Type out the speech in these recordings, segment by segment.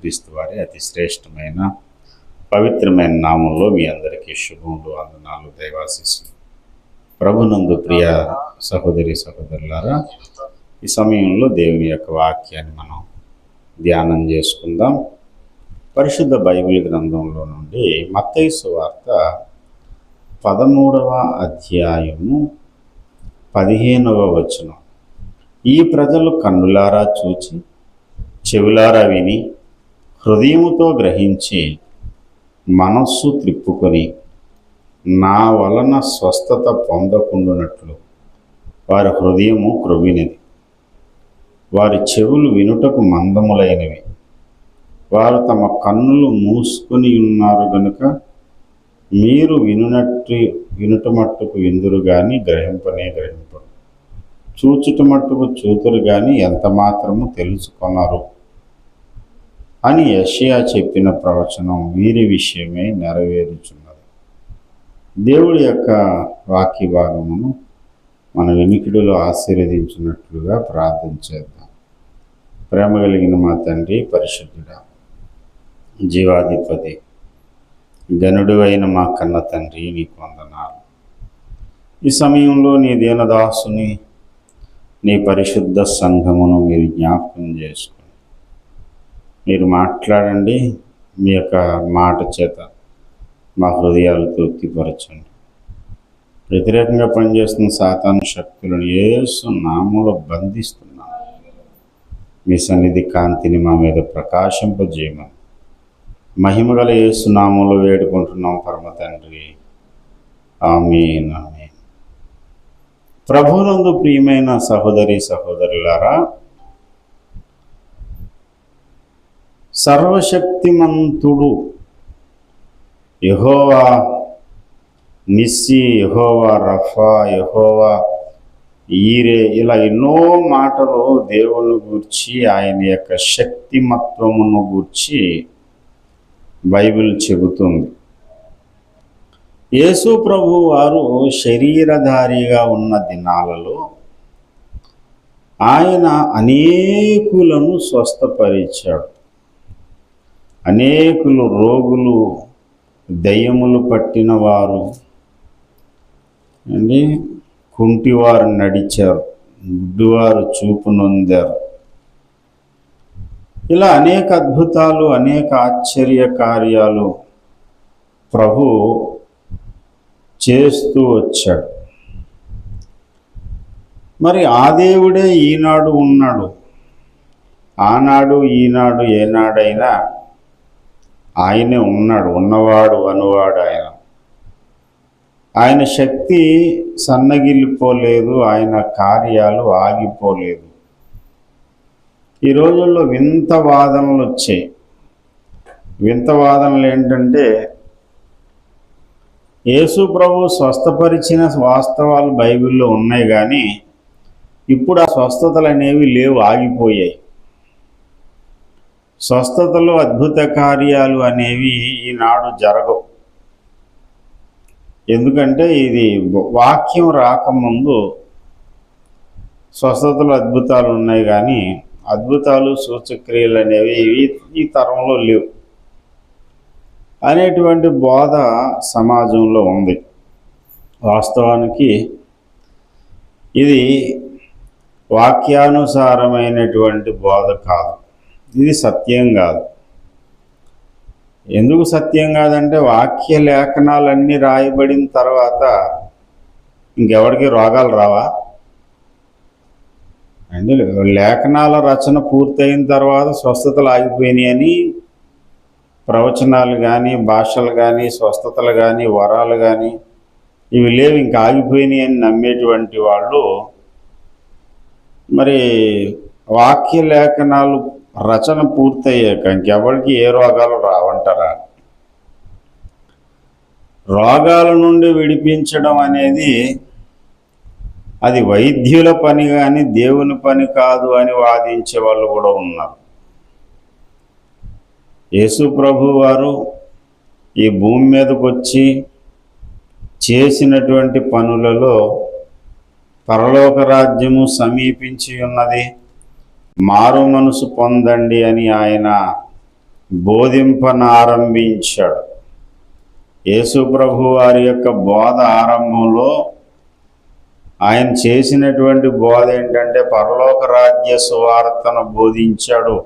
యేసుక్రీస్తు వారి అతి శ్రేష్టమైన పవిత్రమైన నామంలో మీ అందరికీ శుభములు, వందనాలు, దైవాశీస్సులు. ప్రభునందు ప్రియ సహోదరి సహోదరులారా, ఈ సమయంలో దేవుని యొక్క వాక్యాన్ని మనం ధ్యానం చేసుకుందాం. పరిశుద్ధ బైబిల్ గ్రంథంలో నుండి మత్తయి సువార్త 13వ అధ్యాయము 15వ వచనం. ఈ ప్రజలు కన్నులారా చూచి, చెవులారా విని, హృదయముతో గ్రహించి, మనస్సు త్రిప్పుకొని నా వలన స్వస్థత పొందకుండునట్లు వారి హృదయము క్రొవ్వినది, వారి చెవులు వినుటకు మందములైనవి, వారు తమ కన్నులు మూసుకొని ఉన్నారు గనుక మీరు వినుట మట్టుకు విందురు గాని గ్రహింపనే గ్రహింపరు, చూచుట మట్టుకు చూతురు గాని ఎంత మాత్రము తెలుసుకొనరు అని యెషయా చెప్పిన ప్రవచనం వీరి విషయమే నెరవేరుచున్నది. దేవుడి యొక్క వాక్య భాగమును మన వినికిడిలో ఆశీర్వదించినట్లుగా ప్రార్థన చేద్దాం. ప్రేమ కలిగిన మా తండ్రి, పరిశుద్ధుడా, జీవాధిపతి, గనుడు అయిన మా కన్న తండ్రి, నీకు వందనాలు. ఈ సమయంలో నీ దీనదాసుని, నీ పరిశుద్ధ సంఘమును మీరు జ్ఞాపకం చేసుకుని మీరు మాట్లాడండి. మీ యొక్క మాట చేత మా హృదయాలు తృప్తిపరచండి. వ్యతిరేకంగా పనిచేస్తున్న సాతాను శక్తులను యేసు నామములో బంధిస్తున్నాను. మీ సన్నిధి కాంతిని మా మీద ప్రకాశింపజేయమని మహిమగల యేసు నామములో వేడుకుంటున్నాం పరమ తండ్రి, ఆమేన్. ఆమేన్. ప్రభువునందు ప్రియమైన సహోదరి సహోదరులారా, సర్వశక్తిమంతుడు యెహోవా నిస్సి, యెహోవా రఫా, యెహోవా ఈరే, ఇలా ఎన్నో మాటలు దేవుని గూర్చి, ఆయన యొక్క శక్తిమత్వమును గూర్చి బైబిల్ చెబుతుంది. యేసు ప్రభు వారు శరీరధారిగా ఉన్న దినాలలో ఆయన అనేకులను స్వస్థపరిచాడు. అనేకులు రోగులు, దయ్యములు పట్టిన వారు అండి, కుంటివారు నడిచారు, గుడ్డివారు చూపు నొందారు. ఇలా అనేక అద్భుతాలు, అనేక ఆశ్చర్య కార్యాలు ప్రభు చేస్తూ వచ్చాడు. మరి ఆ దేవుడే ఈనాడు ఉన్నాడు. ఆనాడు ఈనాడు ఏనాడైనా ఆయనే ఉన్నాడు. ఉన్నవాడు అనువాడు ఆయన. ఆయన శక్తి సన్నగిల్లిపోలేదు, ఆయన కార్యాలు ఆగిపోలేదు. ఈ రోజుల్లో వింత వాదనలు వచ్చాయి. వింత వాదనలు ఏంటంటే, యేసు ప్రభు స్వస్థపరిచిన వాస్తవాలు బైబిల్లో ఉన్నాయి, కానీ ఇప్పుడు ఆ స్వస్థతలు అనేవి లేవు, ఆగిపోయాయి. స్వస్థతలు, అద్భుత కార్యాలు అనేవి ఈనాడు జరగవు. ఎందుకంటే ఇది వాక్యం రాకముందు స్వస్థతలు, అద్భుతాలు ఉన్నాయి, కానీ అద్భుతాలు, సూచక్రియలు అనేవి ఈ తరంలో లేవు అనేటువంటి బోధ సమాజంలో ఉంది. వాస్తవానికి ఇది వాక్యానుసారమైనటువంటి బోధ కాదు, ఇది సత్యం కాదు. ఎందుకు సత్యం కాదంటే, వాక్య లేఖనాలన్నీ రాయబడిన తర్వాత ఇంకెవరికి రోగాలు రావా అండి? లేఖనాల రచన పూర్తయిన తర్వాత స్వస్థతలు ఆగిపోయినాయని ప్రవచనాలు కానీ, భాషలు కానీ, స్వస్థతలు కానీ, వరాలు కానీ ఇవి లేవు, ఇంకా ఆగిపోయినాయి అని నమ్మేటువంటి వాళ్ళు మరి వాక్య లేఖనాలు రచన పూర్తయ్యాక ఇంకెవరికి ఏ రోగాలు రావంటారా? రోగాల నుండి విడిపించడం అనేది అది వైద్యుల పని కానీ దేవుని పని కాదు అని వాదించే వాళ్ళు కూడా ఉన్నారు. యేసు ప్రభు వారు ఈ భూమి మీదకి వచ్చి చేసినటువంటి పనులలో పరలోక రాజ్యము సమీపించి ఉన్నది, మారు మనసు పొందండి అని ఆయన బోధింపనారంభించాడు. యేసు ప్రభు వారి యొక్క బోధ ఆరంభంలో ఆయన చేసినటువంటి బోధ ఏంటంటే పరలోక రాజ్య సువార్తను బోధించాడు.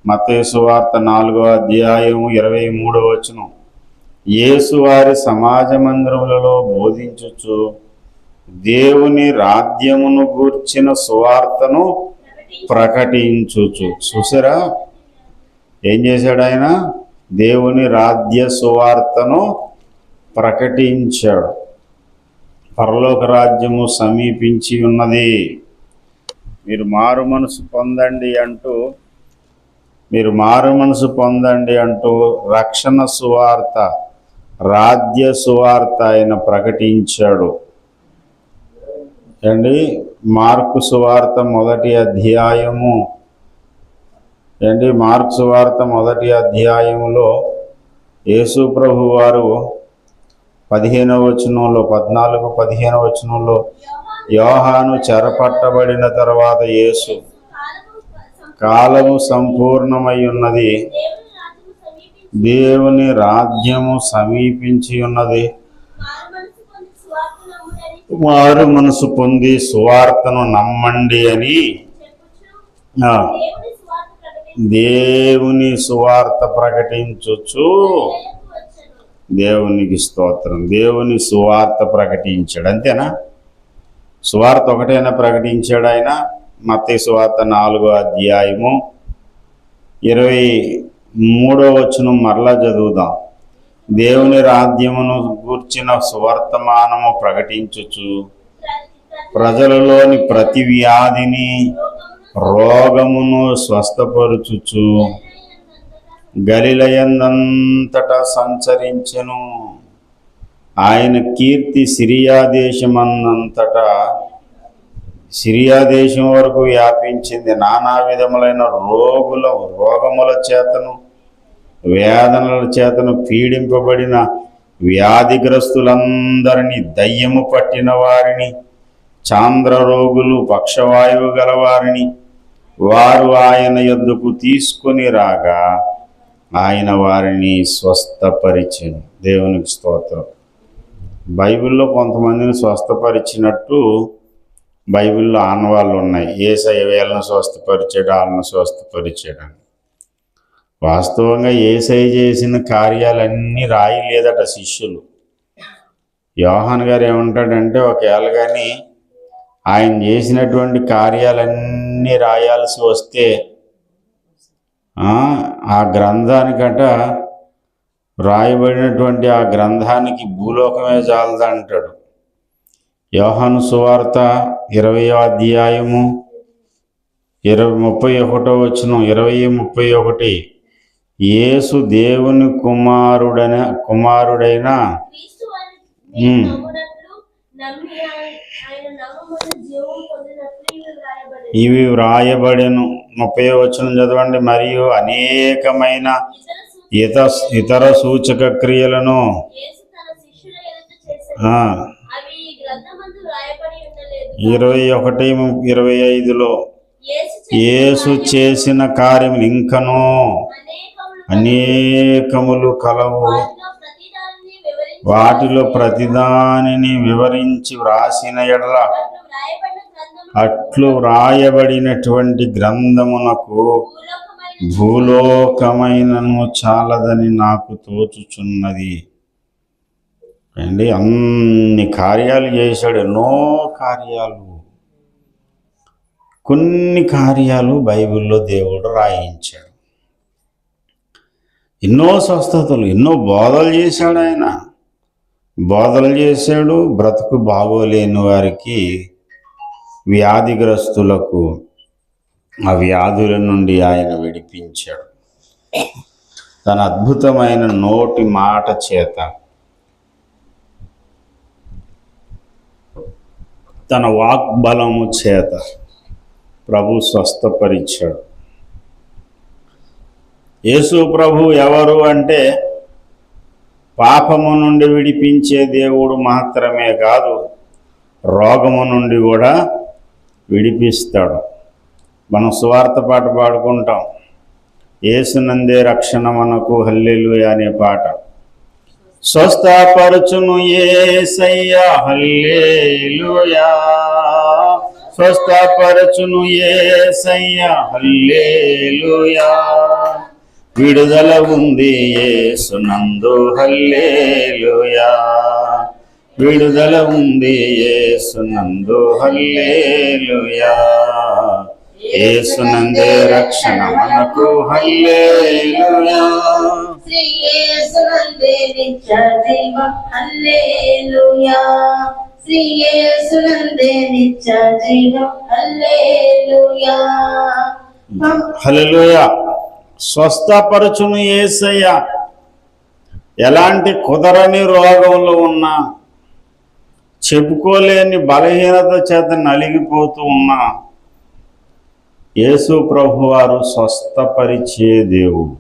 మత్తయి సువార్త 4వ అధ్యాయం 23వ వచనం. యేసు వారి సమాజ మందిరములలో బోధించుచు దేవుని రాజ్యమును గూర్చిన సువార్తను ప్రకటించుచు. చూసారా ఏం చేశాడు ఆయన? దేవుని రాజ్య సువార్తను ప్రకటించాడు. పరలోక రాజ్యము సమీపించి ఉన్నది, మీరు మారు మనసు పొందండి అంటూ రక్షణ సువార్త, రాజ్య సువార్త ఆయన ప్రకటించాడు. మార్కు సువార్త మొదటి అధ్యాయములో యేసు ప్రభు వారు 15వ వచనంలో 14-15వ వచనంలో యోహాను చెరపట్టబడిన తర్వాత యేసు కాలము సంపూర్ణమై ఉన్నది, దేవుని రాజ్యము సమీపించి ఉన్నది, మారు మనసు పొంది సువార్తను నమ్మండి అని దేవుని సువార్త ప్రకటించొచ్చు. దేవునికి స్తోత్రం. దేవుని సువార్త ప్రకటించాడు. అంతేనా? సువార్త ఒకటైనా ప్రకటించాడు ఆయన. మత్తయి సువార్త 4వ అధ్యాయము 23వ వచనం మరలా చదువుదాం. దేవుని రాజ్యమును గూర్చిన సువర్తమానము ప్రకటించుచు ప్రజలలోని ప్రతి వ్యాధిని రోగమును స్వస్థపరుచుచు గలిలయందంతటా సంచరించెను. ఆయన కీర్తి సిరియా దేశం వరకు వ్యాపించింది. నానా విధములైన రోగముల చేతను వేదనల చేతను పీడింపబడిన వ్యాధిగ్రస్తులందరినీ, దయ్యము పట్టిన వారిని, చాంద్ర రోగులు, పక్షవాయువు గలవారిని వారు ఆయన యొద్దకు తీసుకొని రాగా ఆయన వారిని స్వస్థపరిచెను. దేవునికి స్తోత్రం. బైబిల్లో కొంతమందిని స్వస్థపరిచినట్టు బైబిల్లో ఆనవాళ్ళు ఉన్నాయి. యేసయ్య వీళ్ళను స్వస్థపరిచాడు, వాళ్ళను స్వస్థపరిచాడు. వాస్తవంగా యేసయ్య చేసిన కార్యాలన్నీ రాయలేదట శిష్యులు. యోహాను గారు ఏమంటాడంటే, ఒకవేళ కానీ ఆయన చేసినటువంటి కార్యాలన్నీ రాయాల్సి వస్తే ఆ గ్రంథానికట రాయబడినటువంటి ఆ గ్రంథానికి భూలోకమే చాలదంటాడు. యోహాను సువార్త 20వ అధ్యాయము 31వ వచనం, 20-31. యేసు దేవుని కుమారుడైన ఇవి వ్రాయబడెను. 30వ వచనం చదవండి. మరియు అనేకమైన ఇతర సూచక క్రియలను 21-25లో యేసు చేసిన కార్యములు ఇంకనూ అనేకములు కలవు. వాటిలో ప్రతిదానిని వివరించి వ్రాసిన ఎడల అట్లు వ్రాయబడినటువంటి గ్రంథమునకు భూలోకమైనను చాలదని నాకు తోచుచున్నది. అన్ని కార్యాలు చేశాడు, ఎన్నో కార్యాలు. కొన్ని కార్యాలు బైబిల్లో దేవుడు రాయించాడు. ఎన్నో స్వస్థతలు, ఎన్నో బోధలు చేశాడు ఆయన. బోధలు చేశాడు. బ్రతుకు బాగోలేని వారికి, వ్యాధిగ్రస్తులకు ఆ వ్యాధుల నుండి ఆయన విడిపించాడు. తన అద్భుతమైన నోటి మాట చేత, తన వాగ్బలము చేత ప్రభు స్వస్థపరిచాడు. యేసు ప్రభు ఎవరు అంటే, పాపము నుండి విడిపించే దేవుడు మాత్రమే కాదు, రోగము నుండి కూడా విడిపిస్తాడు. మనం సువార్త పాట పాడుకుంటాం. యేసునందే రక్షణ మనకు హల్లెలూయా అనే పాట. స్వస్థపరచును యేసయ్యా హల్లెలూయా, స్వస్థపరచును యేసయ్యా హల్లెలూయా, విడుదల ఉంది యేసునందు హల్లెలూయా, విడుదల ఉంది యేసునందు హల్లెలూయా, యేసునందే రక్షణ మనకు హల్లెలూయా. శ్రీ యేసునందే నిత్య జీవం హల్లెలూయా, శ్రీ యేసునందే నిత్య జీవం హల్లెలూయా. హల్లెలూయా. స్వస్థపరచును యేసయ్యా. ఎలాంటి కుదరని రోగంలో ఉన్నా, చెప్పుకోలేని బలహీనత చేత నలిగిపోతూ ఉన్నా యేసు ప్రభువారు స్వస్థపరిచే దేవుడు.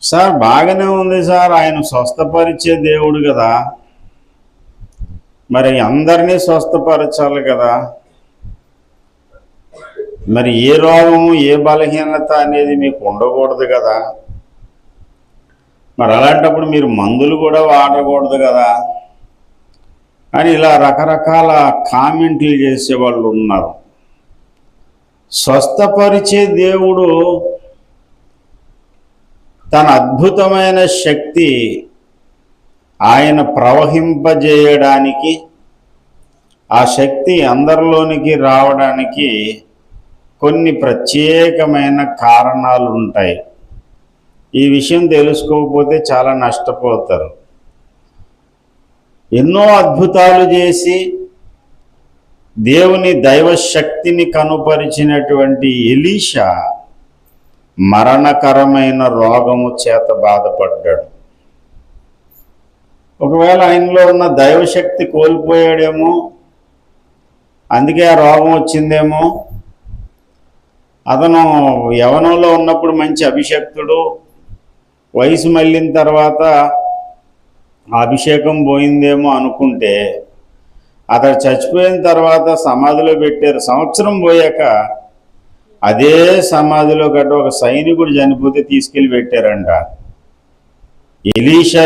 సార్ బాగానే ఉంది సార్, ఆయన స్వస్థపరిచే దేవుడు కదా, మరి అందరినీ స్వస్థపరచాలి కదా, మరి ఏ రోగము ఏ బలహీనత అనేది మీకు ఉండకూడదు కదా, మరి అలాంటప్పుడు మీరు మందులు కూడా వాడకూడదు కదా అని ఇలా రకరకాల కామెంట్లు చేసేవాళ్ళు ఉన్నారు. స్వస్థపరిచే దేవుడు తన అద్భుతమైన శక్తి ఆయన ప్రవహింపజేయడానికి, ఆ శక్తి అందరిలోనికి రావడానికి కొన్ని ప్రత్యేకమైన కారణాలు ఉంటాయి. ఈ విషయం తెలుసుకోకపోతే చాలా నష్టపోతారు. ఎన్నో అద్భుతాలు చేసి దేవుని దైవశక్తిని కనుపరిచినటువంటి ఎలీషా మరణకరమైన రోగము చేత బాధపడ్డాడు. ఒకవేళ ఆయనలో ఉన్న దైవశక్తి కోల్పోయాడేమో, అందుకే ఆ రోగం వచ్చిందేమో. అతను యవనంలో ఉన్నప్పుడు మంచి అభిషక్తుడు, వయసు మళ్ళిన తర్వాత అభిషేకం పోయిందేమో అనుకుంటే అతడు చచ్చిపోయిన తర్వాత సమాధిలో పెట్టారు. సంవత్సరం పోయాక అదే సమాధిలో గట్ట ఒక సైనికుడు చనిపోతే తీసుకెళ్ళి పెట్టారంట. ఎలీషా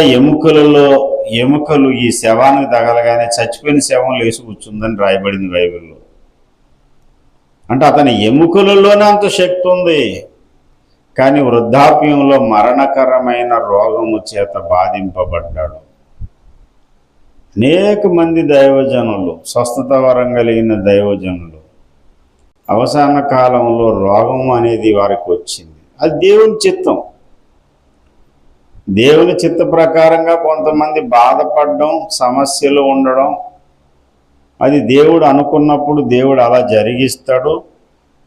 ఎముకలు ఈ శవానికి తగలగానే చచ్చిపోయిన శవం లేచి కూర్చుందని రాయబడింది బైబిల్లో. అంటే అతని ఎముకలలోనే అంత శక్తి ఉంది, కానీ వృద్ధాప్యంలో మరణకరమైన రోగము చేత బాధింపబడ్డాడు. అనేక మంది దైవజనులు, స్వస్థత వరం కలిగిన దైవజనులు అవసాన కాలంలో రోగం అనేది వారికి వచ్చింది. అది దేవుని చిత్తం. దేవుని చిత్త ప్రకారంగా కొంతమంది బాధపడడం, సమస్యలు ఉండడం, అది దేవుడు అనుకున్నప్పుడు దేవుడు అలా జరిగిస్తాడు.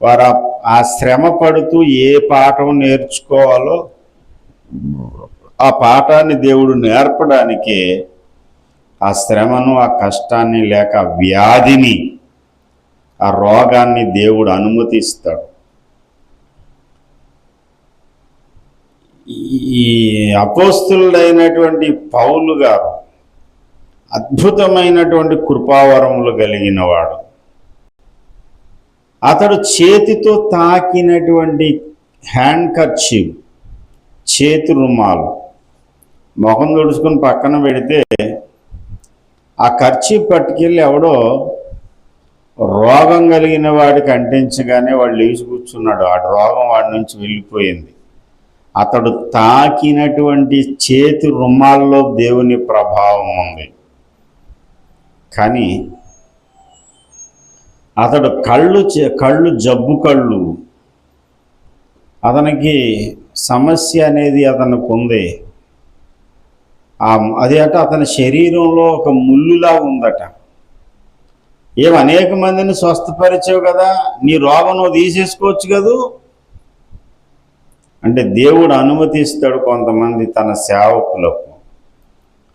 వారు ఆ శ్రమ పడుతూ ఏ పాఠం నేర్చుకోవాలో ఆ పాఠాన్ని దేవుడు నేర్పడానికి ఆ శ్రమను, ఆ కష్టాన్ని, లేక వ్యాధిని, ఆ రోగాన్ని దేవుడు అనుమతిస్తాడు. ఈ అపోస్తులుడైనటువంటి పౌలు గారు అద్భుతమైనటువంటి కృపావరములు కలిగిన వాడు. అతడు చేతితో తాకినటువంటి హ్యాండ్ కర్చీఫ్, చేతి రుమాలు ముఖం తుడుచుకుని పక్కన పెడితే ఆ కర్చీఫ్ పట్టుకెళ్ళి ఎవడో రోగం కలిగిన వాడికి అంటించగానే వాడు లేచి కూర్చున్నాడు. ఆ రోగం వాడి నుంచి వెళ్ళిపోయింది. అతడు తాకినటువంటి చేతి రుమాల్లో దేవుని ప్రభావం ఉంది. కానీ అతడు కళ్ళు జబ్బు కళ్ళు, అతనికి సమస్య అనేది అతనికి ఉంది. అది అట అతని శరీరంలో ఒక ముళ్ళులా ఉందట. అనేక మందిని స్వస్థపరిచావు కదా, నీ రోగం నువ్వు తీసేసుకోవచ్చు కదూ. అంటే దేవుడు అనుమతిస్తాడు కొంతమంది తన సేవకులకు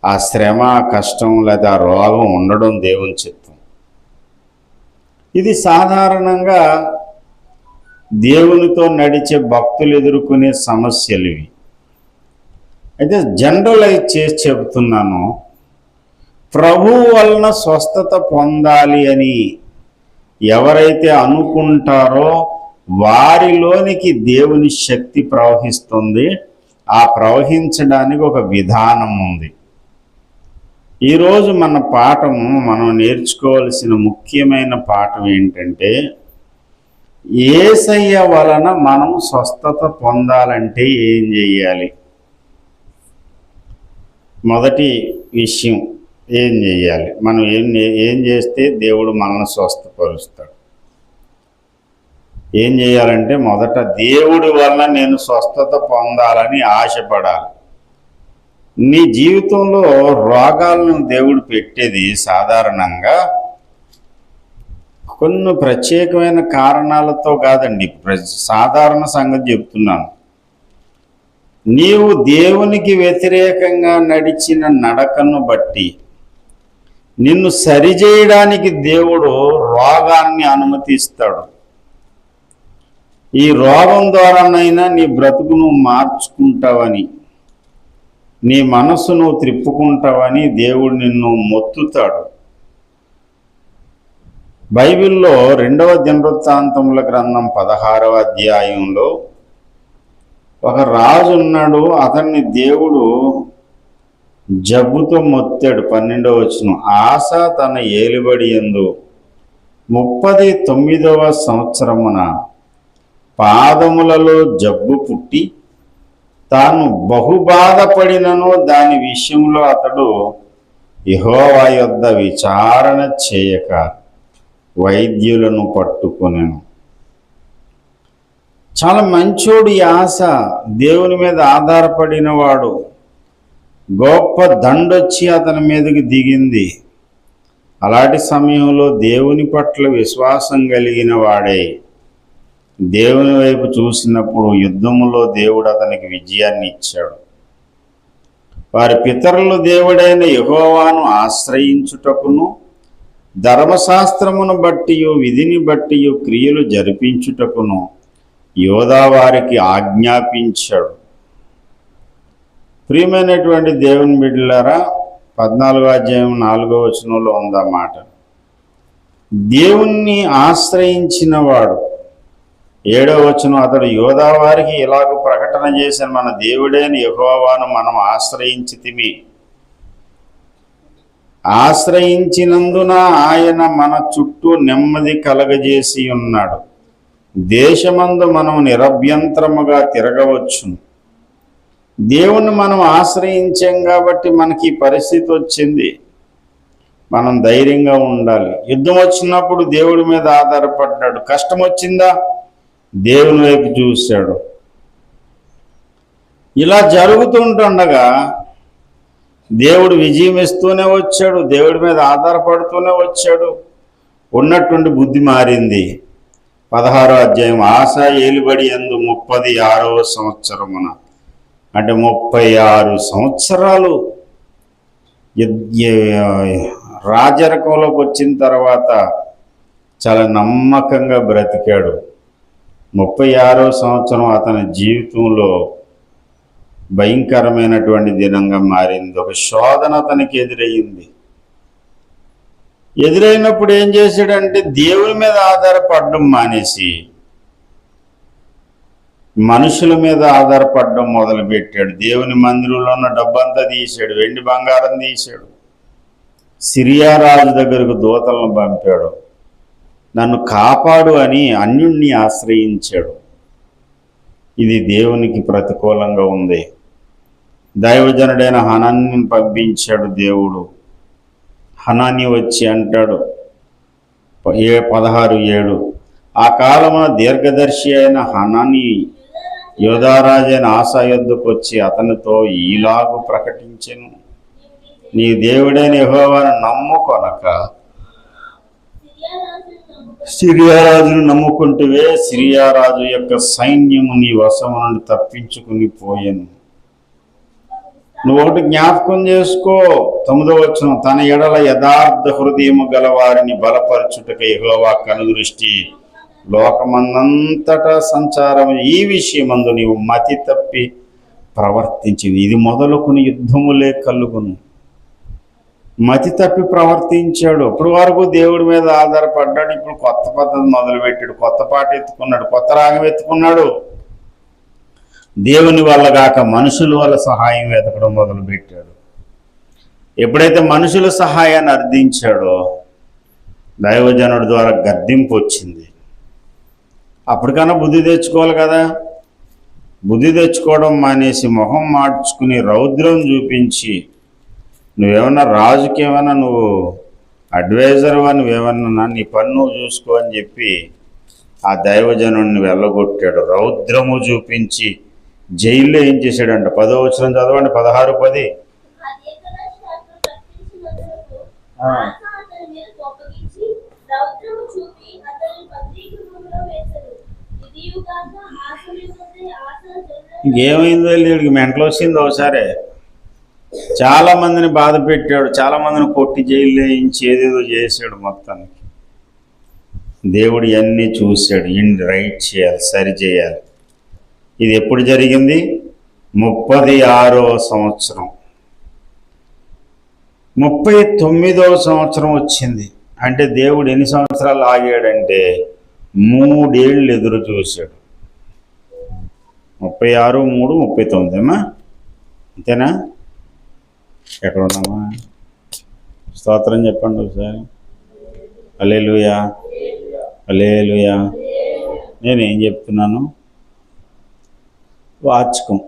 ఆ శ్రమ, కష్టం లేదా ఆ రోగం ఉండడం దేవుని చిత్తం. ఇది సాధారణంగా దేవునితో నడిచే భక్తులు ఎదుర్కొనే సమస్యలు ఇవి. అయితే జనరలైజ్ చేసి చెబుతున్నాను, ప్రభువు వలన స్వస్థత పొందాలి అని ఎవరైతే అనుకుంటారో వారిలోనికి దేవుని శక్తి ప్రవహిస్తుంది. ఆ ప్రవహించడానికి ఒక విధానం ఉంది. ఈరోజు మన పాఠము, మనం నేర్చుకోవాల్సిన ముఖ్యమైన పాఠం ఏంటంటే, యేసయ్య వలన మనం స్వస్థత పొందాలంటే ఏం చేయాలి? మొదటి విషయం, ఏం చేయాలి? మనం ఏం చేస్తే దేవుడు మనల్ని స్వస్థపరుస్తాడు? ఏం చేయాలంటే, మొదట దేవుడి వలన నేను స్వస్థత పొందాలని ఆశపడాలి. నీ జీవితంలో రోగాలను దేవుడు పెట్టేది సాధారణంగా కొన్ని ప్రత్యేకమైన కారణాలతో కాదండి. సాధారణ సంగతి చెప్తున్నాను. నీవు దేవునికి వ్యతిరేకంగా నడిచిన నడకను బట్టి నిన్ను సరిచేయడానికి దేవుడు రోగాన్ని అనుమతిస్తాడు. ఈ రోగం ద్వారానైనా నీ బ్రతుకును మార్చుకుంటావని, నీ మనస్సును త్రిప్పుకుంటావని దేవుడు నిన్ను మొత్తుతాడు. బైబిల్లో 2వ దినవృత్తాంతముల గ్రంథం 16వ అధ్యాయంలో ఒక రాజు ఉన్నాడు. అతన్ని దేవుడు జబ్బుతో మొత్తాడు. 12వ వచనం, ఆస తన ఏలుబడి యందు 39వ సంవత్సరమున పాదములలో జబ్బు పుట్టి తాను బహుబాధపడినను దాని విషయంలో అతడు యెహోవా యొద్ద విచారణ చేయక వైద్యులను పట్టుకొనెను. చాలా మంచోడు ఈ ఆశ, దేవుని మీద ఆధారపడిన వాడు. గొప్ప దండొచ్చి అతని మీదకి దిగింది. అలాంటి సమయంలో దేవుని పట్ల విశ్వాసం కలిగిన వాడే దేవుని వైపు చూసినప్పుడు యుద్ధములో దేవుడు అతనికి విజయాన్ని ఇచ్చాడు. వారి పితరులు దేవుడైన యెహోవాను ఆశ్రయించుటకును ధర్మశాస్త్రమును బట్టి విధిని బట్టి క్రియలు జరిపించుటకును యోధా వారికి ఆజ్ఞాపించాడు. ప్రియమైనటువంటి దేవుని బిడ్డలారా, 14వ అధ్యాయం 4వ వచనంలో ఉందన్నమాట. దేవుణ్ణి ఆశ్రయించిన వాడు, 7వ వచనం, అతడు యోధా వారికి ఇలాగ ప్రకటన చేసిన, మన దేవుడైన యెహోవాను మనం ఆశ్రయించితిమి. ఆశ్రయించినందున ఆయన మన చుట్టూ నెమ్మది కలగజేసి ఉన్నాడు. దేశమందు మనం నిరభ్యంతరముగా తిరగవచ్చు. దేవుణ్ణి మనం ఆశ్రయించాం కాబట్టి మనకి ఈ పరిస్థితి వచ్చింది. మనం ధైర్యంగా ఉండాలి. యుద్ధం వచ్చినప్పుడు దేవుడి మీద ఆధారపడ్డాడు. కష్టం వచ్చిందా, దేవుని వైపు చూశాడు. ఇలా జరుగుతుంటుండగా దేవుడు విజయం ఇస్తూనే వచ్చాడు. దేవుడి మీద ఆధారపడుతూనే వచ్చాడు. ఉన్నట్టుండి బుద్ధి మారింది. 16వ అధ్యాయం, ఆస ఏలుబడి యందు 36వ సంవత్సరమున, అంటే 36 సంవత్సరాలు రాజరకంలోకి వచ్చిన తర్వాత చాలా నమ్మకంగా బ్రతికాడు. 36వ సంవత్సరం అతని జీవితంలో భయంకరమైనటువంటి దినంగా మారింది. ఒక శోధన అతనికి ఎదురయ్యింది. ఎదురైనప్పుడు ఏం చేశాడంటే, దేవుని మీద ఆధారపడడం మానేసి మనుషుల మీద ఆధారపడడం మొదలుపెట్టాడు. దేవుని మందిరంలో ఉన్న డబ్బంతా తీశాడు, వెండి బంగారం తీశాడు. సిరియా రాజు దగ్గరకు దూతలను పంపాడు. నన్ను కాపాడు అని అన్యుణ్ణి ఆశ్రయించాడు. ఇది దేవునికి ప్రతికూలంగా ఉంది. దైవజనుడైన హనానీని పంపించాడు దేవుడు. హనానీ వచ్చి అంటాడు 16:7, ఆ కాలమున దీర్ఘదర్శి అయిన హనానీ యోధారాజైన ఆసా యొద్దకు వచ్చి అతనితో ఈలాగు ప్రకటించెను, నీ దేవుడైన యెహోవాను నమ్ముకొనక సిరియారాజును నమ్ముకుంటువే. సిరియారాజు యొక్క సైన్యము నీ వశము నుండి తప్పించుకుని పోయెను. నువ్వు ఒకటి జ్ఞాపకం చేసుకో, 9వ వచనం, తన ఎడల యథార్థ హృదయము గల వారిని బలపరచుటకు యెహోవా కనుదృష్టి లోకమందంతటా సంచారం. ఈ విషయమందు నీవు మతి తప్పి ప్రవర్తించింది. ఇది మొదలుకొని యుద్ధములే కలుగును. మతి తప్పి ప్రవర్తించాడు. అప్పటి వరకు దేవుడి మీద ఆధారపడ్డాడు. ఇప్పుడు కొత్త పద్ధతి మొదలుపెట్టాడు, కొత్త పాట ఎత్తుకున్నాడు, కొత్త రాగం ఎత్తుకున్నాడు. దేవుని వల్ల కాక మనుషుల వల్ల సహాయం వెతకడం మొదలుపెట్టాడు. ఎప్పుడైతే మనుషుల సహాయాన్ని అర్థించాడో దైవజనుడి ద్వారా గద్దింపు వచ్చింది. అప్పటికన్నా బుద్ధి తెచ్చుకోవాలి కదా. బుద్ధి తెచ్చుకోవడం మానేసి మొహం మార్చుకుని రౌద్రం చూపించి నువ్వేమన్నా రాజుకి ఏమన్నా నువ్వు అడ్వైజర్ నువ్వేమన్నా నీ పని నువ్వు చూసుకో అని చెప్పి ఆ దైవజనుడిని వెళ్ళగొట్టాడు. రౌద్రము చూపించి జైల్లో ఏం చేశాడంట? 10వ వచనం చదవండి, 16:10. ఇంకేమైందో వీడికి మెంటలు వచ్చింది. ఒకసారి చాలా మందిని బాధ పెట్టాడు, చాలా మందిని కొట్టి జైల్లో వేయించి ఏదేదో చేశాడు. మొత్తానికి దేవుడు ఇవన్నీ చూశాడు. ఇన్ని రైట్ చేయాలి, సరి చేయాలి. ఇది ఎప్పుడు జరిగింది? 36వ సంవత్సరం. 39వ సంవత్సరం వచ్చింది. అంటే దేవుడు ఎన్ని సంవత్సరాలు ఆగాడంటే 3 ఏళ్ళు ఎదురు చూశాడు. 36, 3, 39 అమ్మా, అంతేనా? ఎక్కడ ఉన్నామా? స్తోత్రం చెప్పండి ఒకసారి. హల్లెలూయా, హల్లెలూయా. నేనేం చెప్తున్నాను? వాచకం,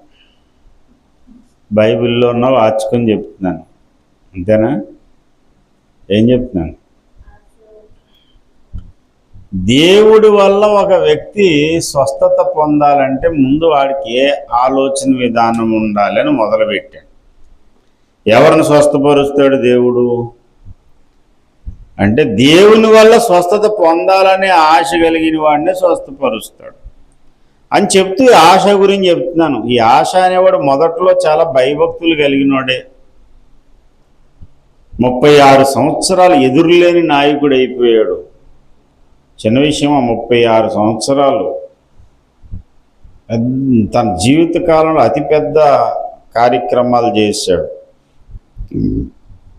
బైబిల్లో ఉన్న వాచకం చెప్తున్నాను, అంతేనా? ఏం చెప్తున్నాను? దేవుడి వల్ల ఒక వ్యక్తి స్వస్థత పొందాలంటే ముందు వాడికి ఏ ఆలోచన విధానం ఉండాలని మొదలుపెట్టాడు. ఎవరిని స్వస్థపరుస్తాడు దేవుడు అంటే దేవుని వల్ల స్వస్థత పొందాలనే ఆశ కలిగిన వాడిని స్వస్థపరుస్తాడు అని చెప్తూ ఆశ గురించి చెప్తున్నాను. ఈ ఆశ అనేవాడు మొదట్లో చాలా భయభక్తులు కలిగినోడే. 36 సంవత్సరాలు ఎదురులేని నాయకుడు అయిపోయాడు. చిన్న విషయం. 36 సంవత్సరాలు తన జీవితకాలంలో అతిపెద్ద కార్యక్రమాలు చేశాడు.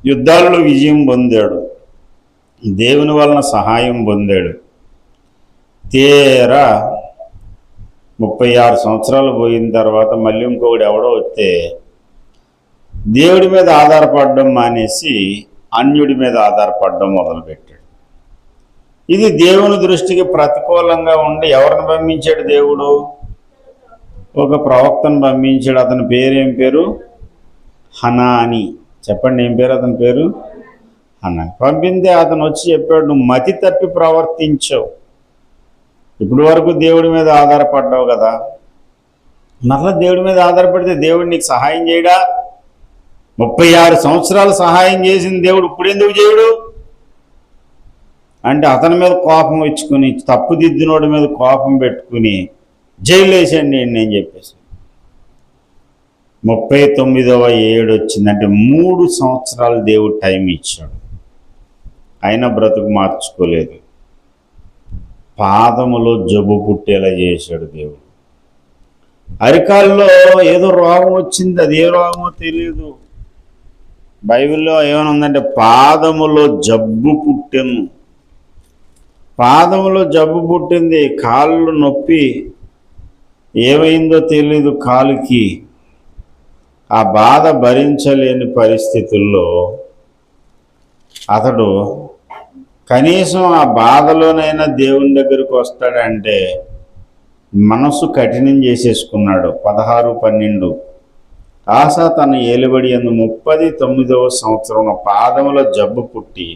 యుద్ధాలలో విజయం పొందాడు, దేవుని వలన సహాయం పొందాడు. తీరా 36 సంవత్సరాలు పోయిన తర్వాత మళ్ళీ ఇంకొకటి ఎవడో వస్తే దేవుడి మీద ఆధారపడడం మానేసి అన్యుడి మీద ఆధారపడడం మొదలుపెట్టాడు. ఇది దేవుని దృష్టికి ప్రతికూలంగా ఉండి ఎవరిని పంపించాడు దేవుడు? ఒక ప్రవక్తను పంపించాడు. అతని పేరు ఏం పేరు? హనాని. చెప్పండి, ఏం పేరు అతని పేరు? హనాని. పంపితే అతను వచ్చి చెప్పాడు, నువ్వు మతి తప్పి ప్రవర్తించావు. ఇప్పుడు వరకు దేవుడి మీద ఆధారపడ్డావు కదా, మరలా దేవుడి మీద ఆధారపడితే దేవుడు నీకు సహాయం చేయడా? 36 సంవత్సరాలు సహాయం చేసిన దేవుడు ఇప్పుడు ఎందుకు చేయడు అంటే అతని మీద కోపం ఇచ్చుకుని, తప్పుదిద్దినోడి మీద కోపం పెట్టుకుని జైలు వేసేయండి నేను చెప్పేసి 39వ ఏడు వచ్చిందంటే 3 సంవత్సరాలు దేవుడు టైం ఇచ్చాడు. అయినా బ్రతుకు మార్చుకోలేదు. పాదములో జబ్బు పుట్టేలా చేశాడు దేవుడు. అరికాల్లో ఏదో రోగం వచ్చింది, అది ఏ రోగమో తెలియదు. బైబిల్లో ఏమైనా ఉందంటే పాదములో జబ్బు పుట్టెను. పాదములో జబ్బు పుట్టింది, కాళ్ళు నొప్పి, ఏమైందో తెలీదు కాలుకి. ఆ బాధ భరించలేని పరిస్థితుల్లో అతడు కనీసం ఆ బాధలోనైనా దేవుని దగ్గరికి వస్తాడంటే మనసు కఠినం చేసేసుకున్నాడు. 16-12 ఆశ తన ఏలుబడి యందు 39వ సంవత్సరం పాదముల జబ్బు పుట్టి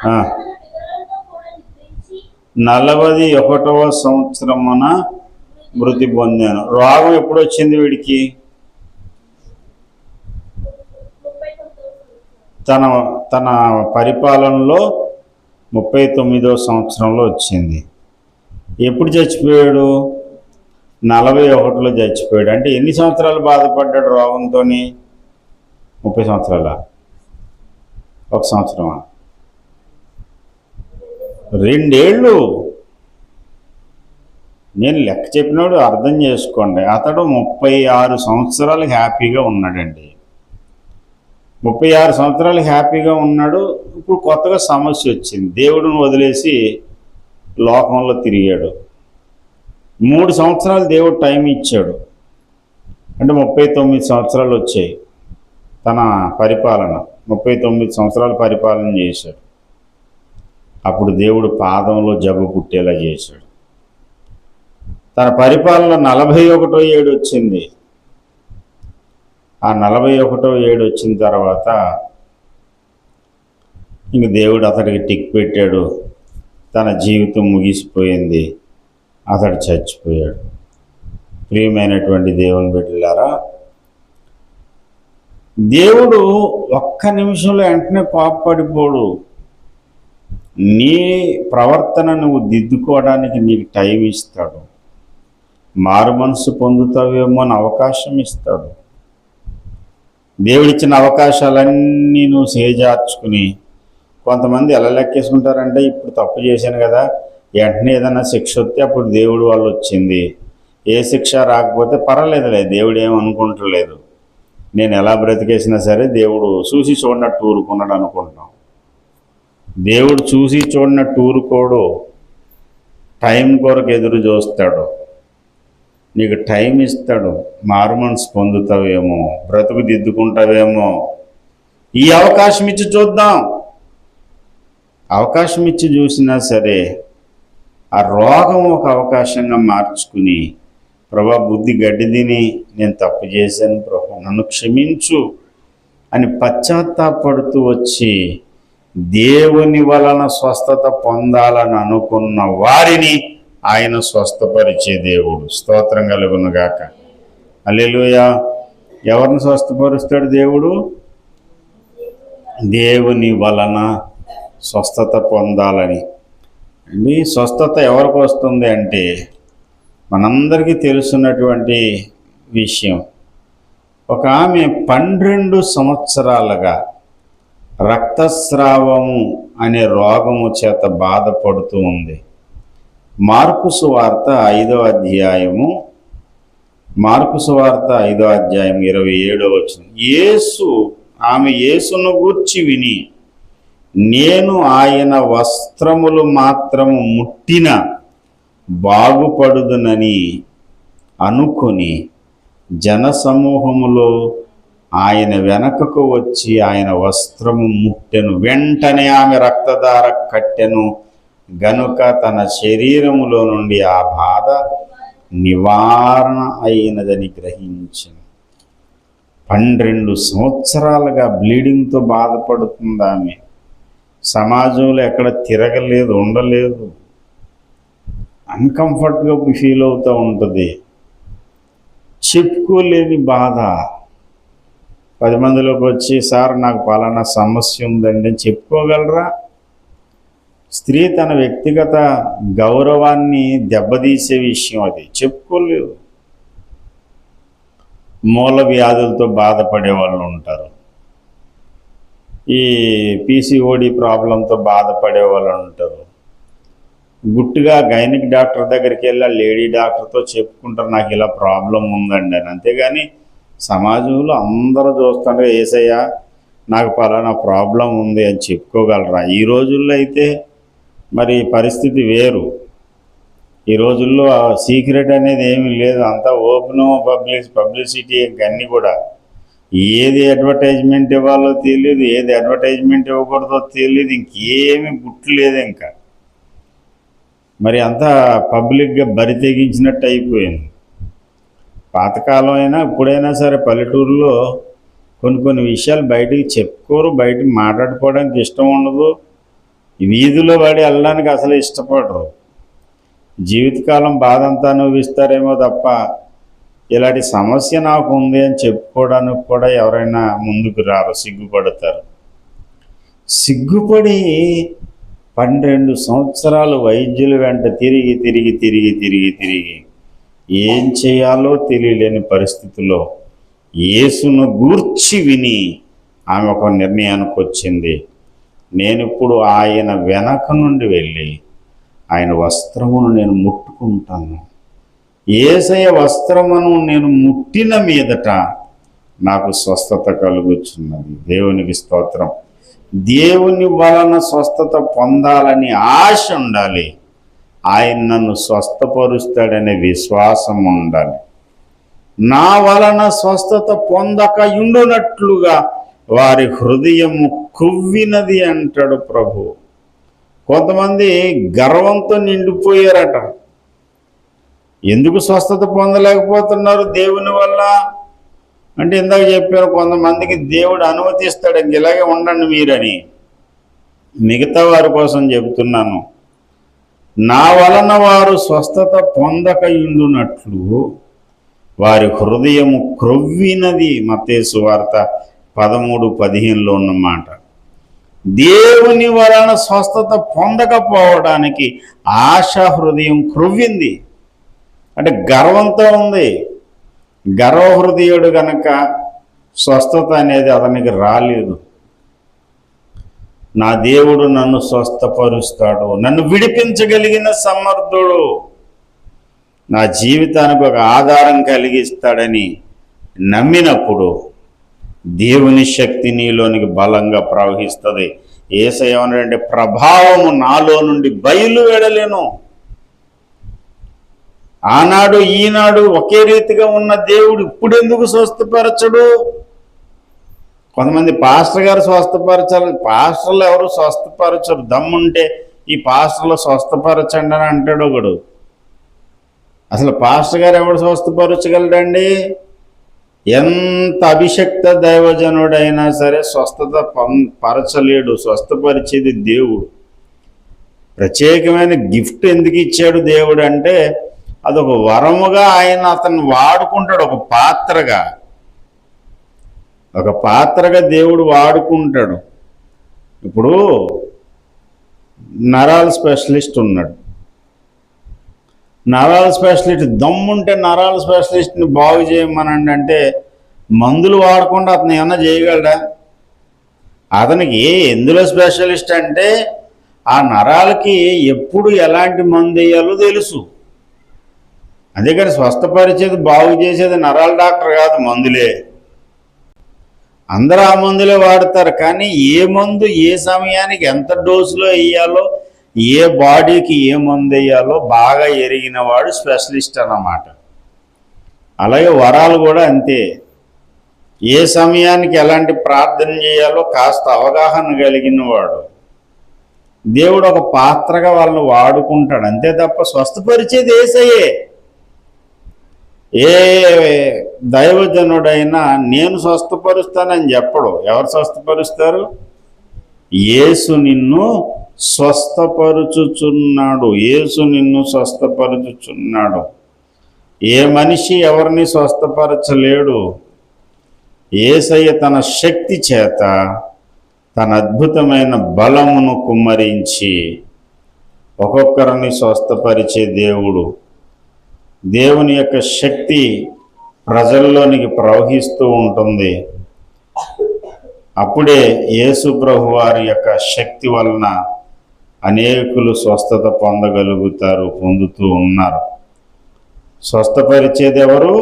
ఆ 41వ సంవత్సరమున మృతి పొందాను. రోగం ఎప్పుడు వచ్చింది వీడికి? తన పరిపాలనలో 39వ సంవత్సరంలో వచ్చింది. ఎప్పుడు చచ్చిపోయాడు? 41లో చచ్చిపోయాడు. అంటే ఎన్ని సంవత్సరాలు బాధపడ్డాడు రోగంతో? 30 సంవత్సరాల? 1 సంవత్సరమా? 2 ఏళ్ళు. నేను లెక్క చెప్పినోడు అర్థం చేసుకోండి. అతడు 36 సంవత్సరాలు హ్యాపీగా ఉన్నాడండి. 36 సంవత్సరాలు హ్యాపీగా ఉన్నాడు. ఇప్పుడు కొత్తగా సమస్య వచ్చింది. దేవుడిని వదిలేసి లోకంలో తిరిగాడు. 3 సంవత్సరాలు దేవుడు టైం ఇచ్చాడు. అంటే 39 సంవత్సరాలు వచ్చాయి తన పరిపాలన. 39 సంవత్సరాలు పరిపాలన చేశాడు. అప్పుడు దేవుడు పాదంలో జబ్బు పుట్టేలా చేశాడు. తన పరిపాలన 41వ ఏడు వచ్చింది. ఆ 41వ ఏడు వచ్చిన తర్వాత ఇంక దేవుడు అతడికి టిక్ పెట్టాడు. తన జీవితం ముగిసిపోయింది. అతడు చచ్చిపోయాడు. ప్రియమైనటువంటి దేవుని బిడ్డలారా, దేవుడు ఒక్క నిమిషంలో వెంటనే కోపపడిపోడు. నీ ప్రవర్తన నువ్వు దిద్దుకోవడానికి నీకు టైం ఇస్తాడు. మారు మనసు పొందుతావేమో అని అవకాశం ఇస్తాడు. దేవుడిచ్చిన అవకాశాలన్నీ నువ్వు చేజార్చుకుని, కొంతమంది ఎలా లెక్కేసుకుంటారంటే, ఇప్పుడు తప్పు చేశాను కదా, వెంటనే ఏదైనా శిక్ష వస్తే అప్పుడు దేవుడు వాళ్ళు వచ్చింది, ఏ శిక్ష రాకపోతే పర్వాలేదులే, దేవుడు ఏమనుకుంటలేదు, నేను ఎలా బ్రతికేసినా సరే దేవుడు చూసి చూడనట్టు ఊరుకున్నాడు అనుకుంటాం. దేవుడు చూసి చూడనట్టు ఊరుకోడు. టైం కొరకు ఎదురు చూస్తాడు. నీకు టైం ఇస్తాడు. మారు మనసు పొందుతావేమో, బ్రతుకు దిద్దుకుంటావేమో. ఈ అవకాశం ఇచ్చి చూద్దాం. అవకాశం ఇచ్చి చూసినా సరే ఆ రోగం ఒక అవకాశంగా మార్చుకుని, ప్రభా బుద్ధి గడ్డి తిని నేను తప్పు చేశాను ప్రభా, నన్ను క్షమించు అని పశ్చాత్తాపడుతూ వచ్చి దేవుని వలన స్వస్థత పొందాలని అనుకున్న వారిని ఆయన స్వస్థపరిచే దేవుడు. స్తోత్రం కలుగునుగాక. హల్లెలూయా. ఎవరిని స్వస్థపరుస్తాడు దేవుడు? దేవుని వలన స్వస్థత పొందాలని. అండి, స్వస్థత ఎవరికి వస్తుంది అంటే మనందరికీ తెలుసున్నటువంటి విషయం. ఒక ఆమె 12 సంవత్సరాలుగా రక్తస్రావము అనే రోగము చేత బాధపడుతూ ఉంది. మార్కు సువార్త 5వ అధ్యాయము 27వ వచనం. ఆమె యేసును గూర్చి విని, నేను ఆయన వస్త్రములు మాత్రము ముట్టిన బాగుపడుదునని అనుకొని జనసమూహములో ఆయన వెనకకు వచ్చి ఆయన వస్త్రము ముట్టెను. వెంటనే ఆమె రక్తధార కట్టెను గనుక తన శరీరములో నుండి ఆ బాధ నివారణ అయినదని గ్రహించింది. 12 సంవత్సరాలుగా బ్లీడింగ్తో బాధపడుతుంది ఆమె. సమాజంలో ఎక్కడ తిరగలేదు, ఉండలేదు, అన్కంఫర్ట్గా ఫీల్ అవుతూ ఉంటుంది. చెప్పుకోలేని బాధ. 10 మందిలోకి వచ్చి, సార్ నాకు పలానా సమస్య ఉందండి అని చెప్పుకోగలరా? స్త్రీ తన వ్యక్తిగత గౌరవాన్ని దెబ్బతీసే విషయం అది. చెప్పుకోలేదు. మూల వ్యాధులతో బాధపడే వాళ్ళు ఉంటారు. ఈ పీసీఓడి ప్రాబ్లంతో బాధపడే వాళ్ళు ఉంటారు. గుట్టుగా గైనిక్ డాక్టర్ దగ్గరికి వెళ్ళి లేడీ డాక్టర్తో చెప్పుకుంటారు, నాకు ఇలా ప్రాబ్లం ఉందండి అని. అంతేగాని సమాజంలో అందరూ చూస్తుంటే యేసయ్య నాకు పలానా ప్రాబ్లం ఉంది అని చెప్పుకోగలరా? ఈ రోజుల్లో అయితే మరి పరిస్థితి వేరు. ఈ రోజుల్లో సీక్రెట్ అనేది ఏమీ లేదు, అంతా ఓపెన్ పబ్లిసిటీ. అన్నీ కూడా ఏది అడ్వర్టైజ్మెంట్ ఇవ్వాలో తెలియదు, ఏది అడ్వర్టైజ్మెంట్ ఇవ్వకూడదో తెలియదు, ఇంకేమీ గుట్టు లేదు. ఇంకా మరి అంతా పబ్లిక్గా బరి తెగించినట్టు అయిపోయింది. పాతకాలం అయినా ఇప్పుడైనా సరే పల్లెటూరులో కొన్ని విషయాలు బయటికి చెప్పుకోరు, బయటికి మాట్లాడుకోవడానికి ఇష్టం ఉండదు, వీధిలో పడి వెళ్ళడానికి అసలు ఇష్టపడరు. జీవితకాలం బాధ అంతా అనుభవిస్తారేమో తప్ప ఇలాంటి సమస్య నాకు ఉంది అని చెప్పుకోవడానికి కూడా ఎవరైనా ముందుకు రారు, సిగ్గుపడతారు. సిగ్గుపడి 12 సంవత్సరాలు వైద్యుల వెంట తిరిగి ఏం చేయాలో తెలియలేని పరిస్థితిలో యేసును గూర్చి విని ఆమె ఒక నిర్ణయానికి వచ్చింది. నేను ఇప్పుడు ఆయన వెనక నుండి వెళ్ళి ఆయన వస్త్రమును నేను ముట్టుకుంటాను, యేసయ్య వస్త్రమును నేను ముట్టిన మీదట నాకు స్వస్థత కలుగుచున్నది. దేవునికి స్తోత్రం. దేవుని వలన స్వస్థత పొందాలని ఆశ ఉండాలి. ఆయన నన్ను స్వస్థపరుస్తాడనే విశ్వాసం ఉండాలి. నా వలన స్వస్థత పొందక ఉండునట్లుగా వారి హృదయము క్రువ్వినది అంటాడు ప్రభు. కొంతమంది గర్వంతో నిండిపోయారట. ఎందుకు స్వస్థత పొందలేకపోతున్నారు దేవుని వల్ల అంటే, ఇందాక చెప్పాను, కొంతమందికి దేవుడు అనుమతిస్తాడు ఇలాగే ఉండండి మీరని. మిగతా వారి కోసం చెబుతున్నాను. నా వలన వారు స్వస్థత పొందక ఉండునట్లు వారి హృదయము క్రొవ్వినది. మత్తయి సువార్త 13:15 ఉన్న మాట. దేవుని వలన స్వస్థత పొందకపోవడానికి ఆశా హృదయం క్రొవ్వింది. అంటే గర్వంతో ఉంది. గర్వహృదయుడు గనక స్వస్థత అనేది అతనికి రాలేదు. నా దేవుడు నన్ను స్వస్థపరుస్తాడు, నన్ను విడిపించగలిగిన సమర్థుడు, నా జీవితానికి ఒక ఆధారం కలిగిస్తాడని నమ్మినప్పుడు దేవుని శక్తి నీలోనికి బలంగా ప్రవహిస్తుంది. యేసయ్య ఏమన్నాడంటే, ప్రభావము నాలో నుండి బయలు వెడలేను. ఆనాడు ఈనాడు ఒకే రీతిగా ఉన్న దేవుడు ఇప్పుడు ఎందుకు స్వస్థపరచడు? కొంతమంది పాస్టర్ గారు స్వస్థపరచాలి. పాస్టర్లు ఎవరు స్వస్థపరచరు. దమ్ముంటే ఈ పాస్టర్లు స్వస్థపరచండి అని అంటాడు ఒకడు. అసలు పాస్టర్ గారు ఎవడు స్వస్థపరచగలడండి? ఎంత అభిషక్త దైవజనుడైనా సరే స్వస్థత పరచలేడు. స్వస్థపరిచేది దేవుడు. ప్రత్యేకమైన గిఫ్ట్ ఎందుకు ఇచ్చాడు దేవుడు అంటే, అదొక వరముగా ఆయన అతన్ని వాడుకుంటాడు. ఒక పాత్రగా దేవుడు వాడుకుంటాడు. ఇప్పుడు నరాల స్పెషలిస్ట్ ఉన్నాడు. నరాల స్పెషలిస్ట్ దమ్ముంటే నరాల స్పెషలిస్ట్ని బాగు చేయమనండి అంటే మందులు వాడకుండా అతను ఏమన్నా చేయగలడా? అతనికి ఎందులో స్పెషలిస్ట్ అంటే ఆ నరాలకి ఎప్పుడు ఎలాంటి మందు వేయాలో తెలుసు. అందుకని స్వస్థపరిచేది బాగు చేసేది నరాల డాక్టర్ కాదు, మందులే. అందరూ ఆ మందులే వాడతారు. కానీ ఏ మందు ఏ సమయానికి ఎంత డోసులో వేయాలో, ఏ బాడీకి ఏ మందు వేయాలో బాగా ఎరిగిన వాడు స్పెషలిస్ట్ అన్నమాట. అలాగే వరాలు కూడా అంతే. ఏ సమయానికి ఎలాంటి ప్రార్థన చేయాలో కాస్త అవగాహన కలిగిన వాడు. దేవుడు ఒక పాత్రగా వాళ్ళని వాడుకుంటాడు, అంతే తప్ప స్వస్థపరిచేది యేసయ్యే. ఏ దైవజనుడైనా నేను స్వస్థపరుస్తానని చెప్పడు. ఎవరు స్వస్థపరుస్తారు? యేసు నిన్ను స్వస్థపరుచుచున్నాడు. యేసు నిన్ను స్వస్థపరుచుచున్నాడు. ఏ మనిషి ఎవరిని స్వస్థపరచలేడు. యేసయ్య తన శక్తి చేత తన అద్భుతమైన బలమును కుమ్మరించి ఒక్కొక్కరిని స్వస్థపరిచే దేవుడు. దేవుని యొక్క శక్తి ప్రజల్లోనికి ప్రవహిస్తూ ఉంటుంది. అప్పుడే యేసు ప్రభు వారి యొక్క శక్తి వలన అనేకులు స్వస్థత పొందుతూ ఉన్నారు. స్వస్థపరిచేది ఎవరు?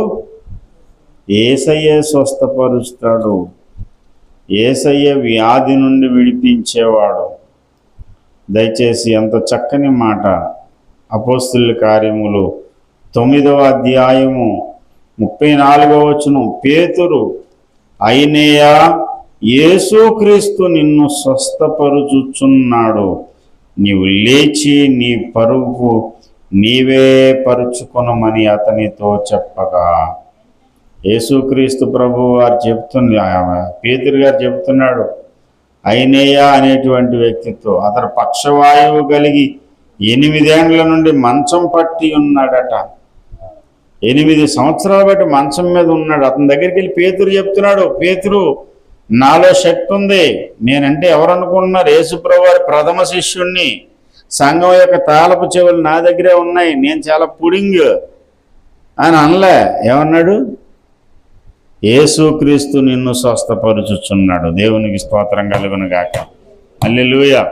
యేసయ్యే స్వస్థపరుస్తాడు. యేసయ్యే వ్యాధి నుండి విడిపించేవాడు. దయచేసి ఎంత చక్కని మాట. అపోస్తలుల కార్యములు 9వ అధ్యాయము 34వ వచనం. పేతురు, అయినయ్యా, యేసుక్రీస్తు నిన్ను స్వస్థపరుచుచున్నాడు. నీవు లేచి నీ పరుగు నీవే పరుచుకొనమని అతనితో చెప్పగా, యేసుక్రీస్తు ప్రభు వారు పేతురు గారు చెప్తున్నాడు అయినయ్యా అనేటువంటి వ్యక్తితో. అతను పక్షవాయువు కలిగి 8 ఏండ్ల నుండి మంచం పట్టి ఉన్నాడట. 8 సంవత్సరాలు బట్టి మంచం మీద ఉన్నాడు. అతని దగ్గరికి వెళ్ళి పేతురు చెప్తున్నాడు, పేతురు, నాలో శక్తి ఉంది. నేనంటే ఎవరు అనుకుంటున్నారు? యేసుప్రభు వారి ప్రథమ శిష్యుణ్ణి. సంఘం యొక్క తాళపు చెవులు నా దగ్గరే ఉన్నాయి. నేను చాలా పుడింగ్ అని అనలే. ఏమన్నాడు? యేసుక్రీస్తు నిన్ను స్వస్థపరుచుచున్నాడు. దేవునికి స్తోత్రం కలుగును గాక. హల్లెలూయా.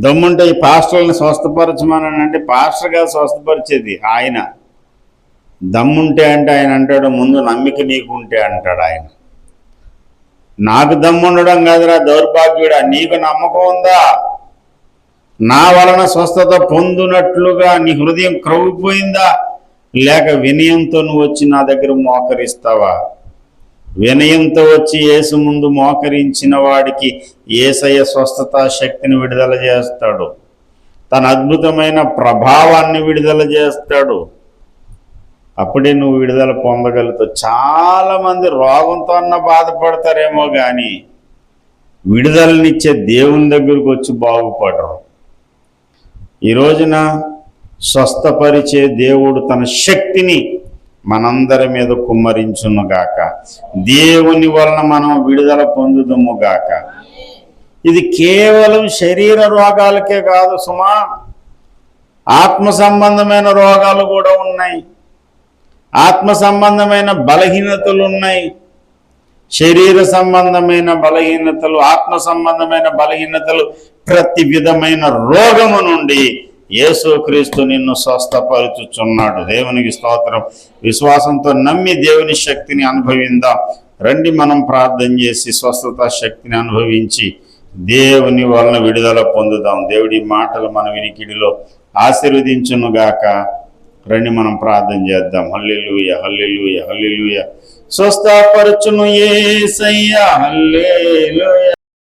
దమ్ముంటే ఈ పాస్టర్లను స్వస్థపరచమనంటే పాస్టర్ గారు స్వస్థపరిచేది ఆయన. దమ్ముంటే అంటే ఆయన అంటాడు, ముందు నమ్మిక నీకుంటే అంటాడు ఆయన. నాకు దమ్ముండడం కాదురా దౌర్భాగ్యుడా, నీకు నమ్మకం ఉందా? నా వలన స్వస్థత పొందునట్లుగా నీ హృదయం క్రొవ్విపోయిందా? లేక వినయంతో నువ్వు వచ్చి నా దగ్గర మోకరిస్తావా? వినయంతో వచ్చి యేసు ముందు మోకరించిన వాడికి యేసయ్య స్వస్థత శక్తిని విడుదల చేస్తాడు, తన అద్భుతమైన ప్రభావాన్ని విడుదల చేస్తాడు. అప్పుడే నువ్వు విడుదల పొందగలుగుతావు. చాలామంది రోగంతో అన్న బాధపడతారేమో కానీ విడుదలనిచ్చే దేవుని దగ్గరకు వచ్చి బాగుపడరు. ఈ రోజున స్వస్థపరిచే దేవుడు తన శక్తిని మనందరి మీద కుమ్మరించునుగాక. దేవుని వలన మనం విడుదల పొందుదుముగాక. ఇది కేవలం శరీర రోగాలకే కాదు సుమా, ఆత్మ సంబంధమైన రోగాలు కూడా ఉన్నాయి, ఆత్మ సంబంధమైన బలహీనతలు ఉన్నాయి. శరీర సంబంధమైన బలహీనతలు, ఆత్మ సంబంధమైన బలహీనతలు, ప్రతి విధమైన రోగము నుండి యేసుక్రీస్తు నిన్ను స్వస్థపరుచుచున్నాడు. దేవునికి స్తోత్రం. విశ్వాసంతో నమ్మి దేవుని శక్తిని అనుభవిందాం. రండి మనం ప్రార్థన చేసి స్వస్థత శక్తిని అనుభవించి దేవుని వలన విడుదల పొందుదాం. దేవుడి మాటలు మన వినికిడిలో ఆశీర్వదించునుగాక. రండి మనం ప్రార్థన చేద్దాం. హల్లెలూయా, హల్లెలూయా, హల్లెలూయా. స్వస్థపరచును యేసయ్యా, హల్లెలూయా.